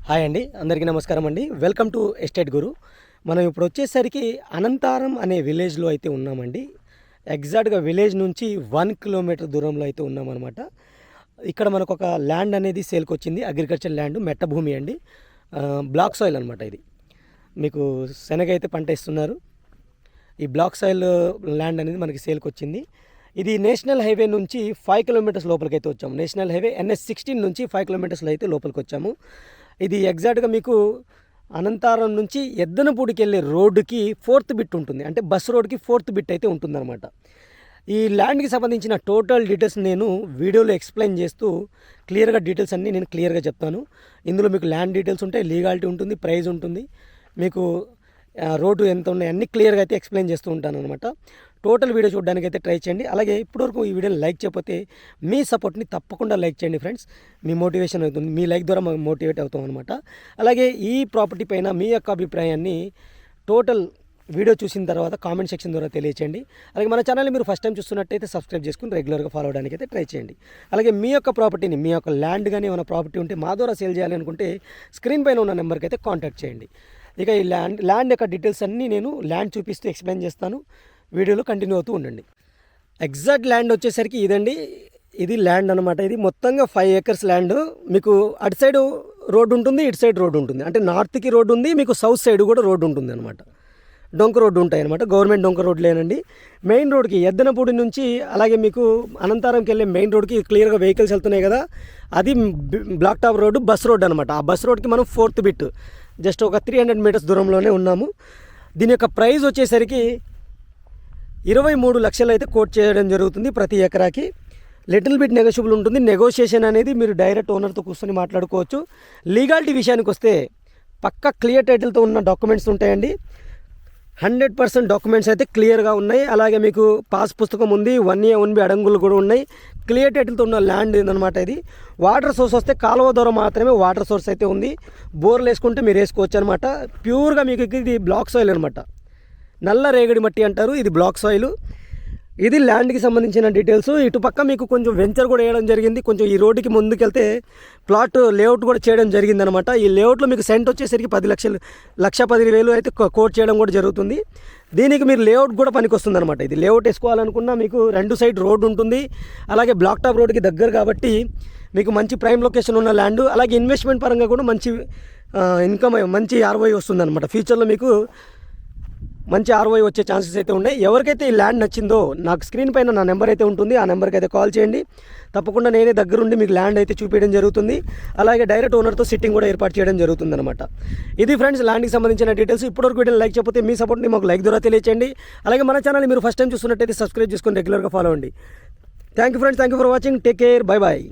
Hi అండి, అందరికీ నమస్కారం అండి. వెల్కమ్ టు ఎస్టేట్ గురు. మనం ఇప్పుడు వచ్చేసరికి అనంతారం అనే విలేజ్లో అయితే ఉన్నామండి. ఎగ్జాక్ట్గా విలేజ్ నుంచి 1 కిలోమీటర్ దూరంలో అయితే ఉన్నామన్నమాట. ఇక్కడ మనకు ఒక ల్యాండ్ అనేది సేల్కి వచ్చింది. అగ్రికల్చర్ ల్యాండ్, మెట్ట భూమి అండి. బ్లాక్ సాయిల్ అనమాట. ఇది మీకు శనగ అయితే పంట ఇస్తున్నారు. ఈ బ్లాక్ సాయిల్ ల్యాండ్ అనేది మనకి సేల్కి వచ్చింది. ఇది నేషనల్ హైవే నుంచి 5 కిలోమీటర్స్ లోపలికి అయితే వచ్చాము. నేషనల్ హైవే NH16 నుంచి 5 కిలోమీటర్స్లో అయితే లోపలికి వచ్చాము. ఇది ఎగ్జాక్ట్గా మీకు అనంతారం నుంచి ఎద్దనపూడికి వెళ్ళే రోడ్డుకి 4th బిట్ ఉంటుంది. అంటే బస్ రోడ్కి 4th బిట్ అయితే ఉంటుందన్నమాట. ఈ ల్యాండ్కి సంబంధించిన టోటల్ డీటెయిల్స్ నేను వీడియోలో ఎక్స్ప్లెయిన్ చేస్తూ క్లియర్గా డీటెయిల్స్ అన్నీ నేను క్లియర్గా చెప్తాను. ఇందులో మీకు ల్యాండ్ డీటెయిల్స్ ఉంటాయి, లీగాలిటీ ఉంటుంది, ప్రైస్ ఉంటుంది, మీకు రోడ్డు ఎంత ఉన్నాయి అన్నీ క్లియర్గా అయితే ఎక్స్ప్లెయిన్ చేస్తూ ఉంటాను అనమాట. టోటల్ వీడియో చూడడానికి అయితే ట్రై చేయండి. అలాగే ఇప్పటివరకు ఈ వీడియోని లైక్ చేయకపోతే మీ సపోర్ట్ని తప్పకుండా లైక్ చేయండి ఫ్రెండ్స్. మీ మోటివేషన్ అవుతుంది, మీ లైక్ ద్వారా మాకు మోటివేట్ అవుతాం అనమాట. అలాగే ఈ ప్రాపర్టీ పైన మీ యొక్క అభిప్రాయాన్ని టోటల్ వీడియో చూసిన తర్వాత కామెంట్ సెక్షన్ ద్వారా తెలియచేయండి. అలాగే మన ఛానల్ని మీరు ఫస్ట్ టైం చూస్తున్నట్టయితే సబ్స్క్రైబ్ చేసుకుని రెగ్యులర్గా ఫాలో అవడానికి అయితే ట్రై చేయండి. అలాగే మీ యొక్క ప్రాపర్టీని, మీ యొక్క ల్యాండ్ కానీ ఏమైనా ప్రాపర్టీ ఉంటే మా ద్వారా సేల్ చేయాలి అనుకుంటే స్క్రీన్ పైన ఉన్న నెంబర్కి అయితే కాంటాక్ట్ చేయండి. ఇక ఈ ల్యాండ్ యొక్క డీటెయిల్స్ అన్నీ నేను ల్యాండ్ చూపిస్తూ ఎక్స్ప్లెయిన్ చేస్తాను. వీడియోలో కంటిన్యూ అవుతూ ఉండండి. ఎగ్జాక్ట్ ల్యాండ్ వచ్చేసరికి ఇదండి. ఇది ల్యాండ్ అనమాట. ఇది మొత్తంగా 5 acres ల్యాండ్. మీకు అటు సైడ్ రోడ్డు ఉంటుంది, ఇటు సైడ్ రోడ్డు ఉంటుంది. అంటే నార్త్కి రోడ్డు ఉంది, మీకు సౌత్ సైడ్ కూడా రోడ్డు ఉంటుంది అనమాట. డొంక రోడ్డు ఉంటాయి అనమాట. గవర్నమెంట్ డొంక రోడ్లేనండి. మెయిన్ రోడ్కి ఎద్దనపూడి నుంచి అలాగే మీకు అనంతారంకి వెళ్ళే మెయిన్ రోడ్కి క్లియర్గా వెహికల్స్ వెళ్తున్నాయి కదా, అది black top road, bus road అనమాట. ఆ బస్ రోడ్కి మనం 4th బిట్ జస్ట్ ఒక 300 మీటర్స్ దూరంలోనే ఉన్నాము. దీని యొక్క ప్రైస్ వచ్చేసరికి 23 లక్షలు అయితే కోట్ చేయడం జరుగుతుంది ప్రతి ఎకరాకి. లిటిల్ బిట్ నెగోషియబుల్ ఉంటుంది. నెగోషియేషన్ అనేది మీరు డైరెక్ట్ ఓనర్తో కూర్చొని మాట్లాడుకోవచ్చు. లీగాలిటీ విషయానికి వస్తే పక్కా క్లియర్ టైటిల్తో ఉన్న డాక్యుమెంట్స్ ఉంటాయండి. 100% డాక్యుమెంట్స్ అయితే క్లియర్గా ఉన్నాయి. అలాగే మీకు పాస్ పుస్తకం ఉంది, 1A 1B అడంగులు కూడా ఉన్నాయి. క్లియర్ టైటిల్తో ఉన్న ల్యాండ్ ఏందనమాట. ఇది వాటర్ సోర్స్ వస్తే కాలువ ద్వారా మాత్రమే వాటర్ సోర్స్ అయితే ఉంది. బోర్లు వేసుకుంటే మీరు వేసుకోవచ్చు అనమాట. ప్యూర్గా మీకు ఇది బ్లాక్ సాయిల్ అనమాట. నల్ల రేగడి మట్టి అంటారు. ఇది బ్లాక్ సాయిల్. ఇది ల్యాండ్కి సంబంధించిన డీటెయిల్స్. ఇటు పక్క మీకు కొంచెం వెంచర్ కూడా వేయడం జరిగింది. కొంచెం ఈ రోడ్డుకి ముందుకెళ్తే ప్లాట్ లేఅవుట్ కూడా చేయడం జరిగిందనమాట. ఈ లేఅవుట్లో మీకు సెంట్ వచ్చేసరికి 1,10,000 అయితే కోట్ చేయడం కూడా జరుగుతుంది. దీనికి మీరు లేఅవుట్ కూడా పనికొస్తుంది అనమాట. ఇది లేఅవుట్ వేసుకోవాలనుకున్నా మీకు 2 సైడ్ రోడ్డు ఉంటుంది. అలాగే బ్లాక్ టాప్ రోడ్డుకి దగ్గర కాబట్టి మీకు మంచి ప్రైమ్ లొకేషన్ ఉన్న ల్యాండ్. అలాగే ఇన్వెస్ట్మెంట్ పరంగా కూడా మంచి ఇన్కమ్, మంచి ROI వస్తుంది అనమాట. ఫ్యూచర్లో మీకు మంచి ROI వచ్చే ఛాన్సెస్ అయితే ఉన్నాయి. ఎవరికైతే ఈ ల్యాండ్ నచ్చిందో నాకు స్క్రీన్ పైన నా నెంబర్ అయితే ఉంటుంది. ఆ నెంబర్కి అయితే కాల్ చేయండి. తప్పకుండా నేనే దగ్గరుండి మీకు ల్యాండ్ అయితే చూపించడం జరుగుతుంది. అలాగే డైరెక్ట్ ఓనర్తో సిట్టింగ్ కూడా ఏర్పాటు చేయడం జరుగుతుంది అనమాట. ఇది ఫ్రెండ్స్ ల్యాండ్కి సంబంధించిన డీటెయిల్స్. ఇప్పటివరకు వీడియోని లైక్ చేయకపోతే మీ సపోర్ట్ని మాకు లైక్ ద్వారా తెలియచేయండి. అలాగే మన ఛానల్ని మీరు ఫస్ట్ టైం చూస్తున్నట్టయితే సబ్స్క్రైబ్ చేసుకొని రెగ్యులర్గా ఫాలో అవ్వండి. Thank you friends, thank you for watching. Take care, bye bye.